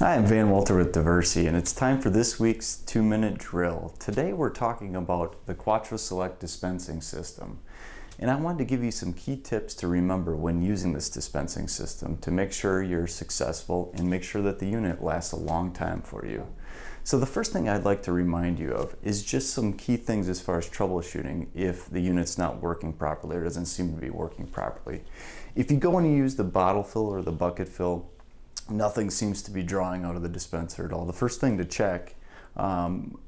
Hi, I'm Van Walter with Diversey, and it's time for this week's 2-minute drill. Today we're talking about the Quattro Select dispensing system. And I wanted to give you some key tips to remember when using this dispensing system to make sure you're successful and make sure that the unit lasts a long time for you. So the first thing I'd like to remind you of is just some key things as far as troubleshooting if the unit's not working properly or doesn't seem to be working properly. If you go and you use the bottle fill or the bucket fill, nothing seems to be drawing out of the dispenser at all. The first thing to check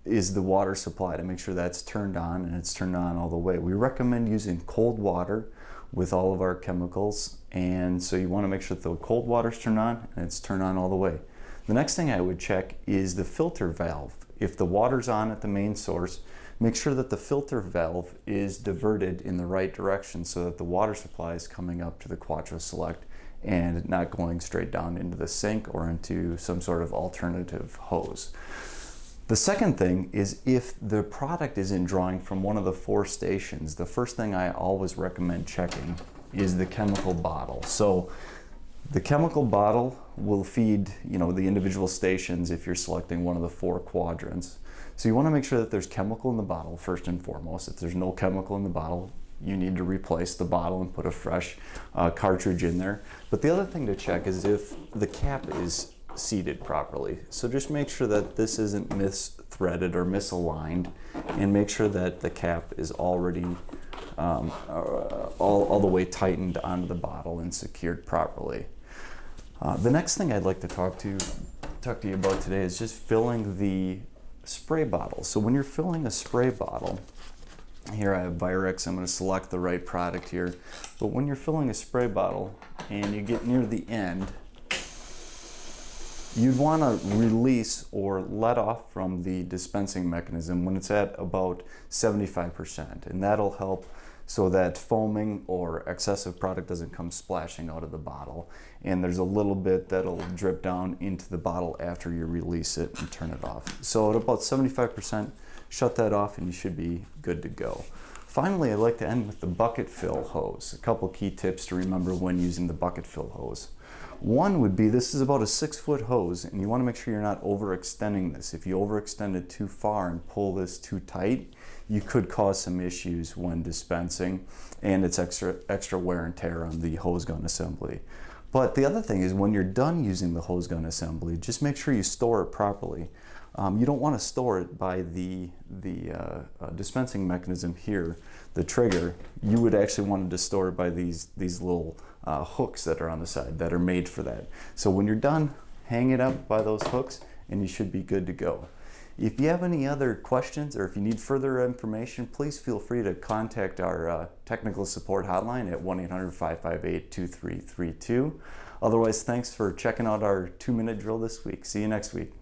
is the water supply to make sure that's turned on and it's turned on all the way. We recommend using cold water with all of our chemicals, and so you want to make sure that the cold water's turned on and it's turned on all the way. The next thing I would check is the filter valve. If the water's on at the main source, make sure that the filter valve is diverted in the right direction so that the water supply is coming up to the Quattro Select and not going straight down into the sink or into some sort of alternative hose. The second thing is if the product isn't drawing from one of the 4 stations, the first thing I always recommend checking is the chemical bottle. So the chemical bottle will feed, the individual stations if you're selecting one of the 4 quadrants. So you want to make sure that there's chemical in the bottle first and foremost. If there's no chemical in the bottle, you need to replace the bottle and put a fresh cartridge in there. But the other thing to check is if the cap is seated properly. So just make sure that this isn't misthreaded or misaligned, and make sure that the cap is already all the way tightened onto the bottle and secured properly. The next thing I'd like to talk to you about today is just filling the spray bottle. So when you're filling a spray bottle, here I have Virex. I'm going to select the right product here. But when you're filling a spray bottle and you get near the end, you'd want to release or let off from the dispensing mechanism when it's at about 75%. And that'll help so that foaming or excessive product doesn't come splashing out of the bottle. And there's a little bit that'll drip down into the bottle after you release it and turn it off. So at about 75%, shut that off and you should be good to go. Finally, I'd like to end with the bucket fill hose. A couple key tips to remember when using the bucket fill hose. One would be, this is about a 6-foot hose, and you want to make sure you're not overextending this. If you overextend it too far and pull this too tight, you could cause some issues when dispensing, and it's extra wear and tear on the hose gun assembly. But the other thing is, when you're done using the hose gun assembly, just make sure you store it properly. You don't want to store it by the dispensing mechanism here, the trigger. You would actually want to store it by these little hooks that are on the side that are made for that. So when you're done, hang it up by those hooks and you should be good to go. If you have any other questions or if you need further information, please feel free to contact our technical support hotline at 1-800-558-2332. Otherwise, thanks for checking out our 2-minute drill this week. See you next week.